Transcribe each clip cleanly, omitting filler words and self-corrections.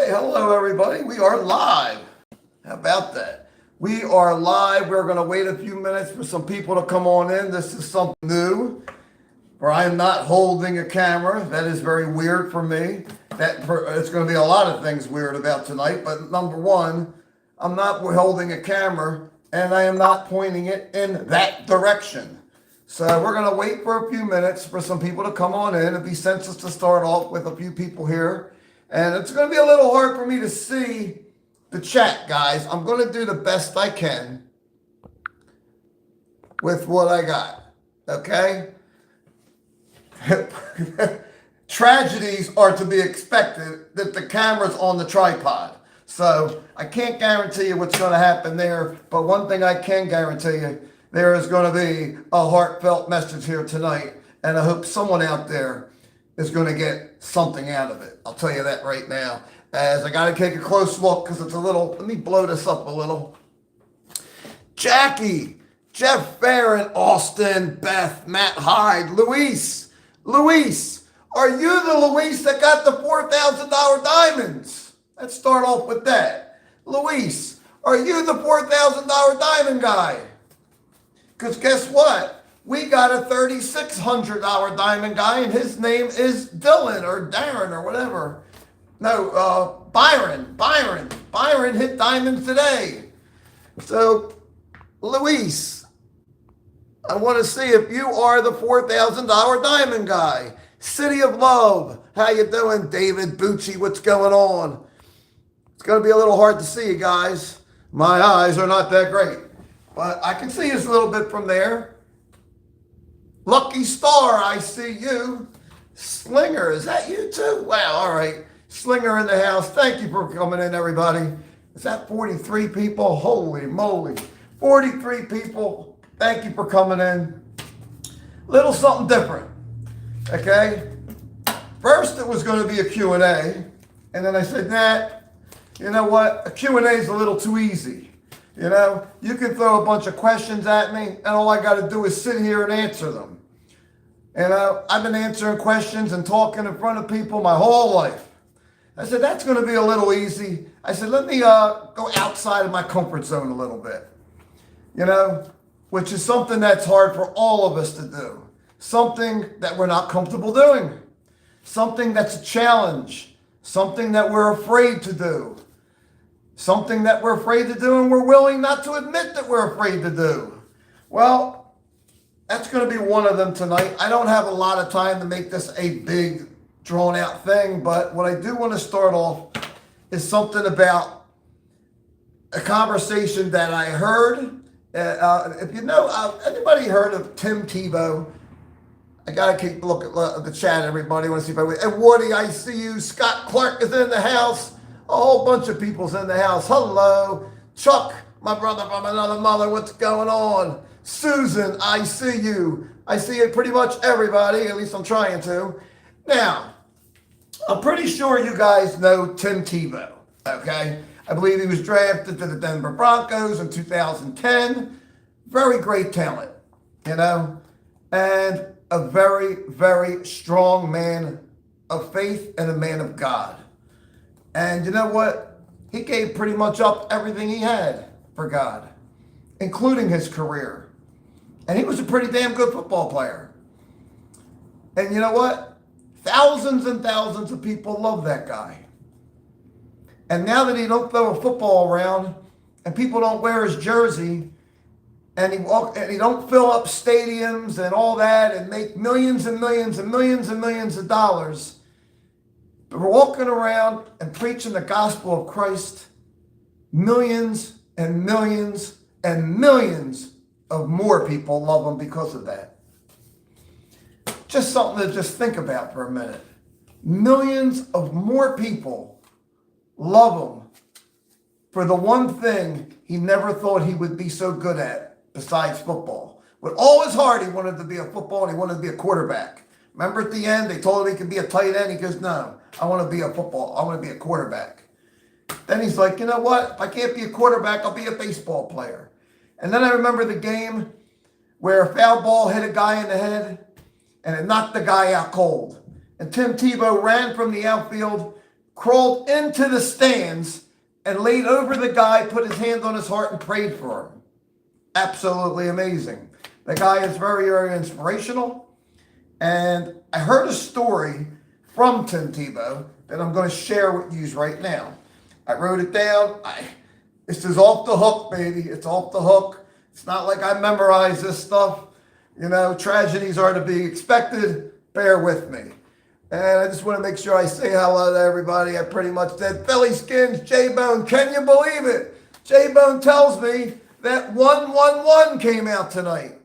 Hey, hello everybody. We are live. How about that? We are live. We're going to wait a few minutes for some people to come on in. This is something new where I'm not holding a camera. That is very weird for me. It's going to be a lot of things weird about tonight, but number one, I'm not holding a camera and I am not pointing it in that direction. So we're going to wait for a few minutes for some people to come on in. It'd be senseless to start off with a few people here. And it's going to be a little hard for me to see the chat, guys. I'm going to do the best I can with what I got, okay? Tragedies are to be expected that the camera's on the tripod. So I can't guarantee you what's going to happen there, but one thing I can guarantee you, there is going to be a heartfelt message here tonight, and I hope someone out there is going to get something out of it. I'll tell you that right now. As I got to take a close look because it's a little, let me blow this up a little. Jackie, Jeff Farron, Austin, Beth, Matt Hyde, Luis, are you the Luis that got the $4,000 diamonds? Let's start off with that. Luis, are you the $4,000 diamond guy? Because guess what? We got a $3,600 diamond guy, and his name is Dylan or Darren or whatever. No, Byron. Byron hit diamonds today. So, Luis, I want to see if you are the $4,000 diamond guy. City of Love, how you doing? David Bucci, what's going on? It's going to be a little hard to see you guys. My eyes are not that great, but I can see us a little bit from there. Lucky Star, I see you. Slinger, is that you too? Wow, all right. Slinger in the house. Thank you for coming in, everybody. Is that 43 people? Holy moly. 43 people. Thank you for coming in. Little something different, okay? First, it was going to be a Q&A, and then I said, nah, you know what? A Q&A is a little too easy. You know, you can throw a bunch of questions at me, and all I got to do is sit here and answer them. You know, I've been answering questions and talking in front of people my whole life. I said, that's going to be a little easy. I said, let me go outside of my comfort zone a little bit. You know, which is something that's hard for all of us to do. Something that we're not comfortable doing. Something that's a challenge. Something that we're afraid to do. Something that we're afraid to do and we're willing not to admit that we're afraid to do. Well, that's going to be one of them tonight. I don't have a lot of time to make this a big, drawn-out thing, but what I do want to start off is something about a conversation that I heard. If you know, anybody heard of Tim Tebow? I got to keep looking at the chat, everybody. I want to see if and Woody, I see you. Scott Clark is in the house. A whole bunch of people's in the house. Hello. Chuck, my brother from another mother. What's going on? Susan, I see you. I see it pretty much everybody. At least I'm trying to. Now, I'm pretty sure you guys know Tim Tebow. Okay? I believe he was drafted to the Denver Broncos in 2010. Very great talent, you know? And a very, very strong man of faith and a man of God. And you know what? He gave pretty much up everything he had for God, including his career. And he was a pretty damn good football player. And you know what? Thousands and thousands of people love that guy. And now that he don't throw a football around and people don't wear his jersey and he don't fill up stadiums and all that and make millions and millions and millions and millions of dollars, we're walking around and preaching the gospel of Christ. Millions and millions and millions of more people love him because of that. Just something to just think about for a minute. Millions of more people love him for the one thing he never thought he would be so good at besides football. With all his heart, he wanted to be a football and he wanted to be a quarterback. Remember at the end, they told him he could be a tight end. He goes, no, I want to be a football. I want to be a quarterback. Then he's like, you know what? If I can't be a quarterback, I'll be a baseball player. And then I remember the game where a foul ball hit a guy in the head and it knocked the guy out cold. And Tim Tebow ran from the outfield crawled into the stands and laid over the guy, put his hand on his heart, and prayed for him. Absolutely amazing. The guy is very, very inspirational. And I heard a story from Tim Tebow that I'm going to share with you right now. I wrote it down. This is off the hook, baby. It's off the hook. It's not like I memorized this stuff. You know, tragedies are to be expected. Bear with me. And I just want to make sure I say hello to everybody. I pretty much said, Philly Skins, J-Bone. Can you believe it? J-Bone tells me that 111 came out tonight.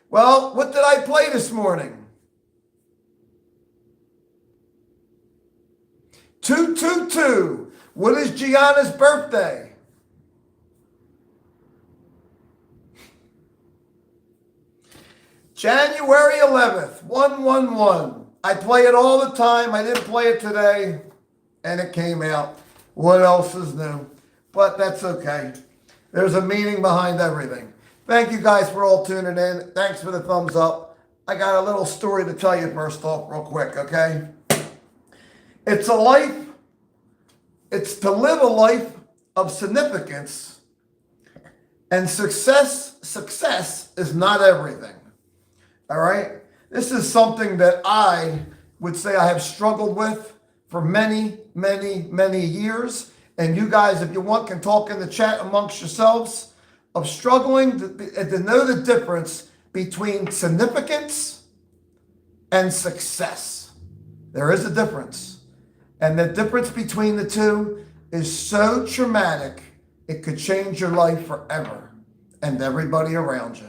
Well, what did I play this morning? 222. What is Gianna's birthday? January 11th, 111. I play it all the time. I didn't play it today, and it came out. What else is new? But that's okay. There's a meaning behind everything. Thank you guys for all tuning in. Thanks for the thumbs up. I got a little story to tell you first off real quick, okay? It's a life. It's to live a life of significance, and success is not everything. All right? This is something that I would say I have struggled with for many, many, many years. And you guys, if you want, can talk in the chat amongst yourselves of struggling to know the difference between significance and success. There is a difference. And the difference between the two is so traumatic, it could change your life forever and everybody around you.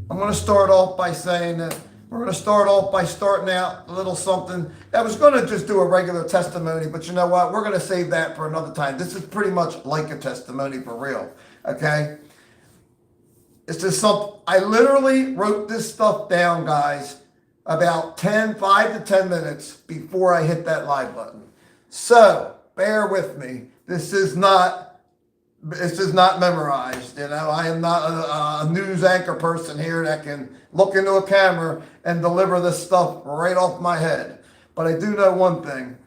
I'm going to start off by saying that we're going to start off by starting out a little something. I was going to just do a regular testimony, but you know what? We're going to save that for another time. This is pretty much like a testimony for real, okay? It's just something. I literally wrote this stuff down, guys, about 5 to 10 minutes before I hit that live button. So bear with me. This is not memorized. You know, I am not a news anchor person here that can look into a camera and deliver this stuff right off my head. But I do know one thing.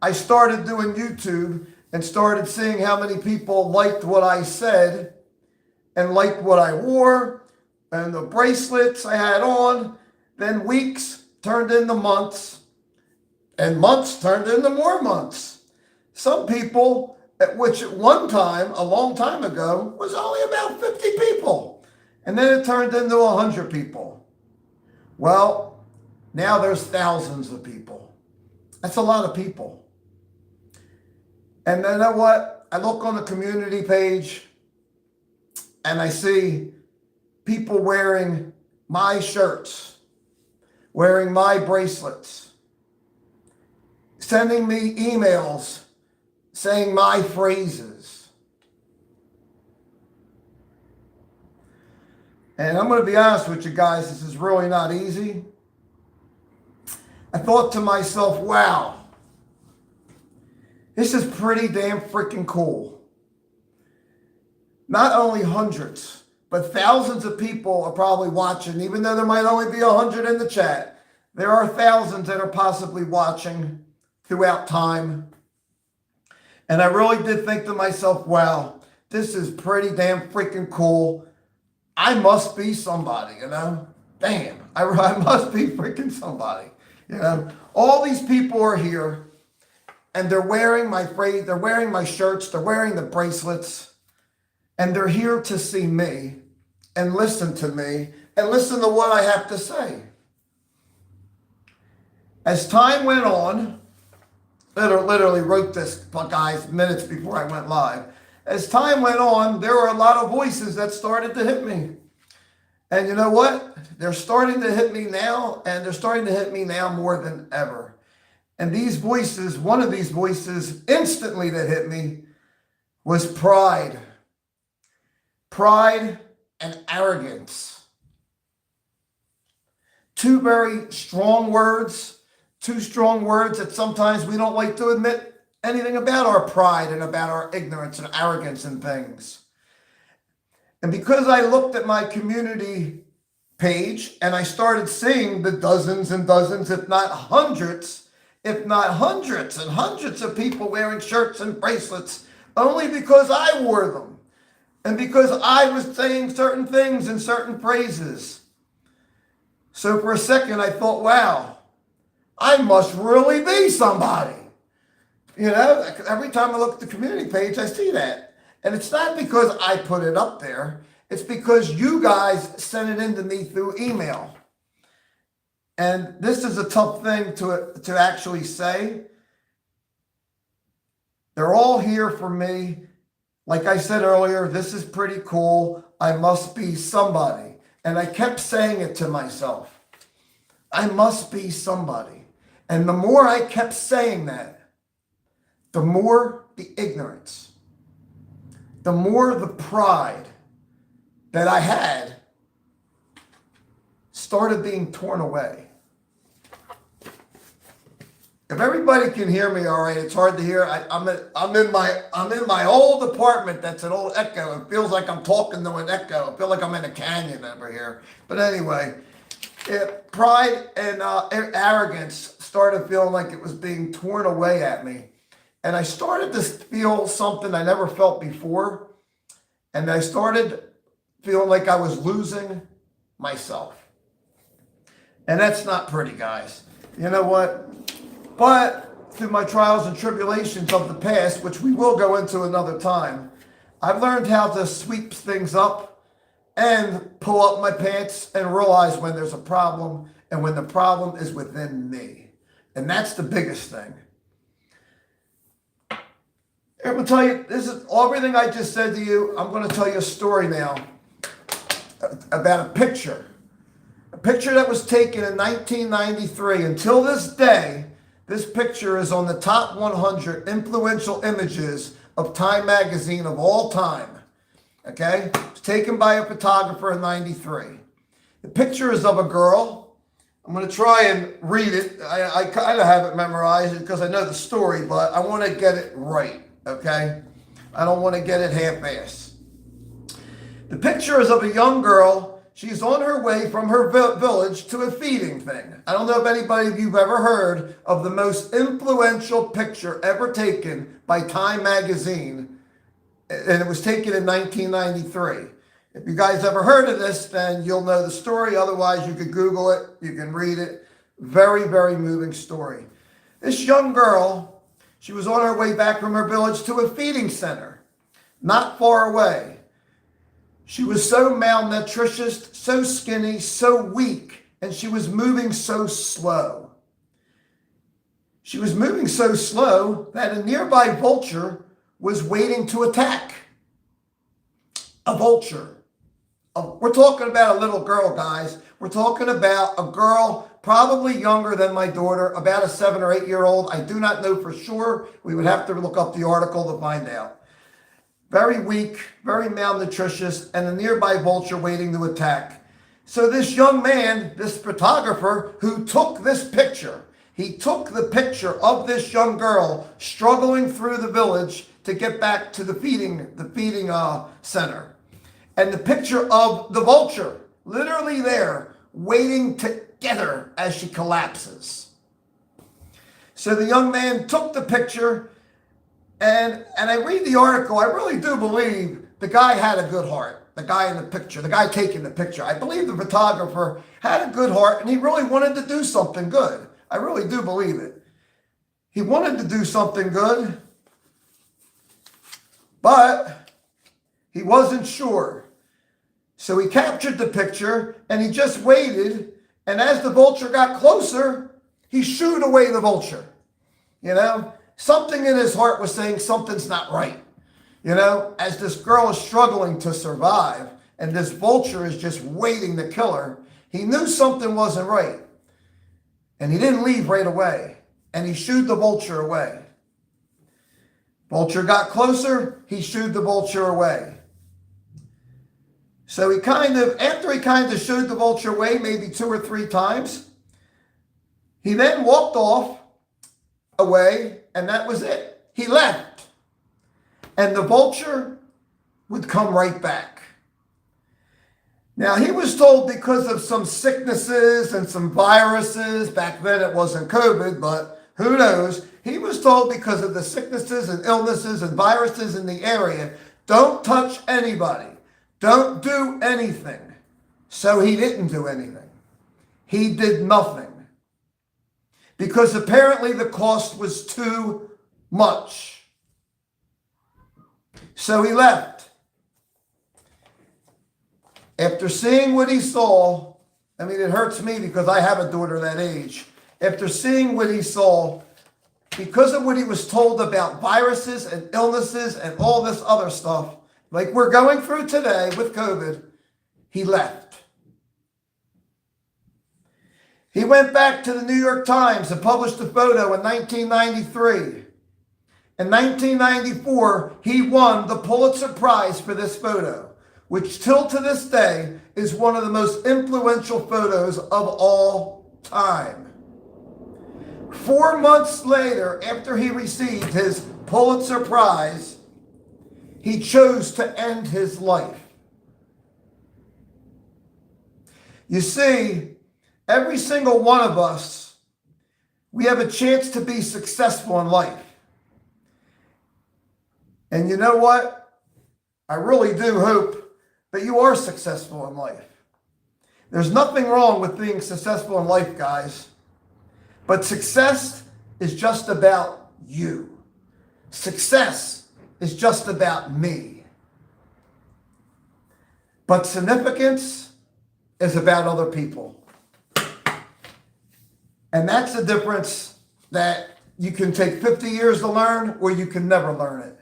I started doing YouTube and started seeing how many people liked what I said and liked what I wore and the bracelets I had on. Then weeks turned into months, and months turned into more months. Some people, which at one time, a long time ago, was only about 50 people. And then it turned into 100 people. Well, now there's thousands of people. That's a lot of people. And then you know what? I look on the community page and I see people wearing my shirts, wearing my bracelets, sending me emails saying my phrases. And I'm going to be honest with you guys, this is really not easy. I thought to myself, wow, this is pretty damn freaking cool. Not only hundreds, but thousands of people are probably watching, even though there might only be 100 in the chat. There are thousands that are possibly watching throughout time. And I really did think to myself, wow, this is pretty damn freaking cool. I must be somebody, you know? Damn, I must be freaking somebody, you know? All these people are here, and they're wearing my phrase, they're wearing my shirts, they're wearing the bracelets, and they're here to see me and listen to me and listen to what I have to say. As time went on, literally wrote this, guys, minutes before I went live. As time went on, there were a lot of voices that started to hit me. And you know what? They're starting to hit me now, and they're starting to hit me now more than ever. And these voices, one of these voices instantly that hit me was pride. Pride and arrogance. Two very strong words. Two strong words that sometimes we don't like to admit anything about our pride and about our ignorance and arrogance and things. And because I looked at my community page and I started seeing the dozens and dozens, if not hundreds, if not hundreds and hundreds of people wearing shirts and bracelets only because I wore them and because I was saying certain things and certain phrases. So for a second I thought, wow, I must really be somebody. You know, every time I look at the community page, I see that. And it's not because I put it up there. It's because you guys sent it in to me through email. And this is a tough thing to actually say. They're all here for me. Like I said earlier, this is pretty cool. I must be somebody. And I kept saying it to myself. I must be somebody. And the more I kept saying that, the more the ignorance, the more the pride that I had started being torn away. If everybody can hear me all right, it's hard to hear. I'm in my old apartment that's an old echo. It feels like I'm talking to an echo. I feel like I'm in a canyon over here. But anyway, pride and arrogance started feeling like it was being torn away at me. And I started to feel something I never felt before. And I started feeling like I was losing myself. And that's not pretty, guys. You know what? But through my trials and tribulations of the past, which we will go into another time, I've learned how to sweep things up and pull up my pants and realize when there's a problem and when the problem is within me. And that's the biggest thing. I'm going to tell you, this is everything I just said to you. I'm going to tell you a story now about a picture. A picture that was taken in 1993. Until this day, this picture is on the top 100 influential images of Time magazine of all time. Okay? It was taken by a photographer in 93. The picture is of a girl. I'm going to try and read it. I kind of have it memorized because I know the story, but I want to get it right. Okay? I don't want to get it half-assed. The picture is of a young girl. She's on her way from her village to a feeding thing. I don't know if anybody of you have ever heard of the most influential picture ever taken by Time magazine, and it was taken in 1993. If you guys ever heard of this, then you'll know the story. Otherwise, you could Google it. You can read it. Very, very moving story. This young girl, she was on her way back from her village to a feeding center, not far away. She was so malnutritious, so skinny, so weak, and she was moving so slow. She was moving so slow that a nearby vulture was waiting to attack. A vulture. We're talking about a little girl, guys. We're talking about a girl probably younger than my daughter, about a 7 or 8 year old. I do not know for sure. We would have to look up the article to find out. Very weak, very malnutritious, and a nearby vulture waiting to attack. So this young man, this photographer who took this picture, he took the picture of this young girl struggling through the village to get back to the feeding center. And the picture of the vulture, literally there, waiting to get her as she collapses. So the young man took the picture, and I read the article. I really do believe the guy had a good heart. The guy in the picture, the guy taking the picture. I believe the photographer had a good heart, and he really wanted to do something good. I really do believe it. He wanted to do something good, but he wasn't sure. So he captured the picture, and he just waited, and as the vulture got closer, he shooed away the vulture. You know, something in his heart was saying something's not right. You know, as this girl is struggling to survive, and this vulture is just waiting to kill her, he knew something wasn't right. And he didn't leave right away, and he shooed the vulture away. Vulture got closer, he shooed the vulture away. So after he kind of shooed the vulture away maybe 2 or 3 times, he then walked off away, and that was it. He left. And the vulture would come right back. Now, he was told because of some sicknesses and some viruses, back then it wasn't COVID, but Who knows? He was told because of the sicknesses and illnesses and viruses in the area, don't touch anybody. Don't do anything. So he didn't do anything. He did nothing. Because apparently the cost was too much. So he left. After seeing what he saw, I mean, it hurts me because I have a daughter that age. After seeing what he saw, because of what he was told about viruses and illnesses and all this other stuff, like we're going through today with COVID, he left. He went back to the New York Times and published a photo in 1993. In 1994, he won the Pulitzer Prize for this photo, which till to this day is one of the most influential photos of all time. 4 months later, after he received his Pulitzer Prize, he chose to end his life. You see, every single one of us, we have a chance to be successful in life. And you know what? I really do hope that you are successful in life. There's nothing wrong with being successful in life, guys. But success is just about you. Success is just about me. But significance is about other people. And that's the difference that you can take 50 years to learn or you can never learn it.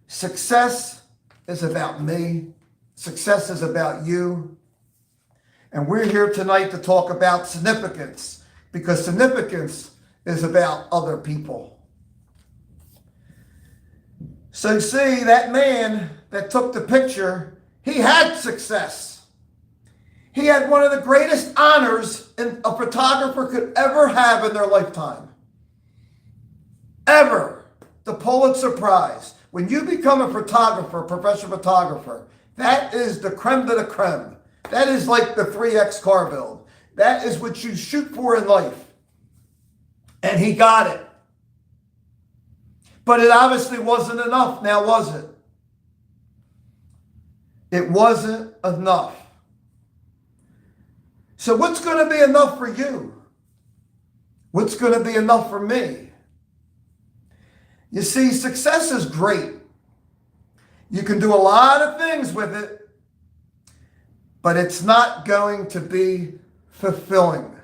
Success is about me. Success is about you. And we're here tonight to talk about significance, because significance is about other people. So see, that man that took the picture, he had success. He had one of the greatest honors a photographer could ever have in their lifetime. Ever. The Pulitzer Prize. When you become a photographer, professional photographer, that is the creme de la creme. That is like the 3X car build. That is what you shoot for in life. And he got it. But it obviously wasn't enough now, was it? It wasn't enough. So what's going to be enough for you? What's going to be enough for me? You see, success is great. You can do a lot of things with it, but it's not going to be fulfilling.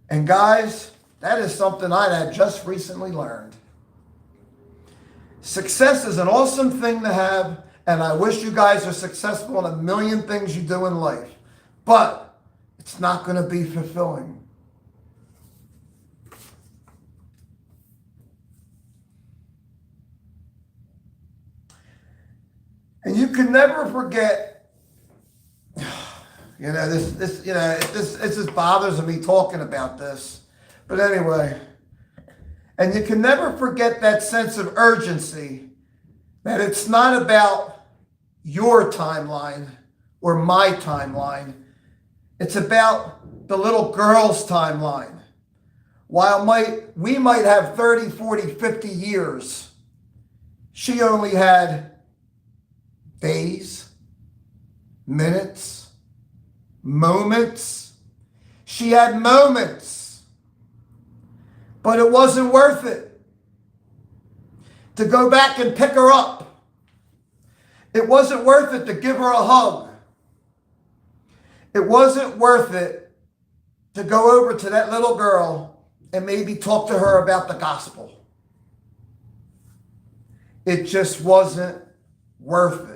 And guys, that is something I had just recently learned. Success is an awesome thing to have, and I wish you guys are successful in a million things you do in life, but it's not going to be fulfilling. And you can never forget, this just bothers me talking about this. But anyway, and you can never forget that sense of urgency, that it's not about your timeline or my timeline. It's about the little girl's timeline. While we might have 30, 40, 50 years, she only had days, minutes, moments. She had moments, but it wasn't worth it to go back and pick her up. It wasn't worth it to give her a hug. It wasn't worth it to go over to that little girl and maybe talk to her about the gospel. It just wasn't worth it.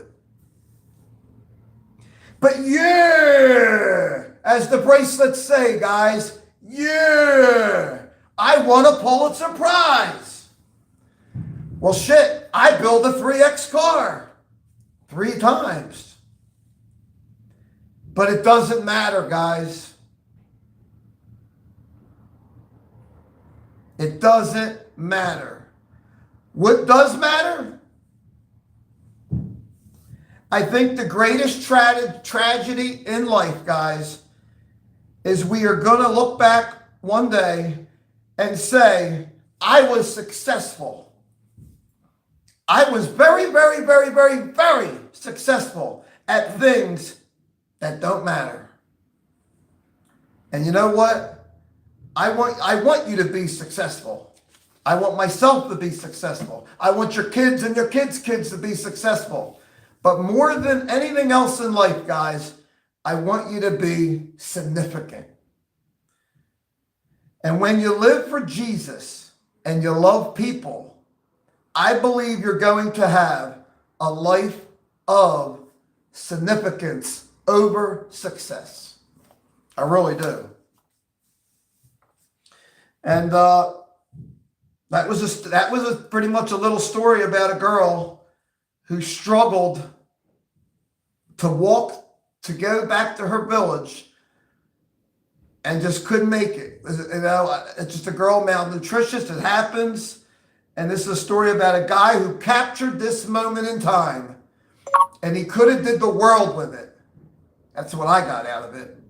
But yeah, as the bracelets say, guys, yeah, I won a Pulitzer Prize. Well, shit, I built a 3X car 3 times. But it doesn't matter, guys. It doesn't matter. What does matter? I think the greatest tragedy in life, guys, is we are going to look back one day and say, I was successful. I was very, very, very, very, very successful at things that don't matter. And you know what? I want you to be successful. I want myself to be successful. I want your kids and your kids' kids to be successful. But more than anything else in life, guys, I want you to be significant. And when you live for Jesus and you love people, I believe you're going to have a life of significance over success. I really do. And that was pretty much a little story about a girl who struggled to go back to her village and just couldn't make it. You know, it's just a girl malnutritious. It happens. And this is a story about a guy who captured this moment in time, and he could have did the world with it. That's what I got out of it.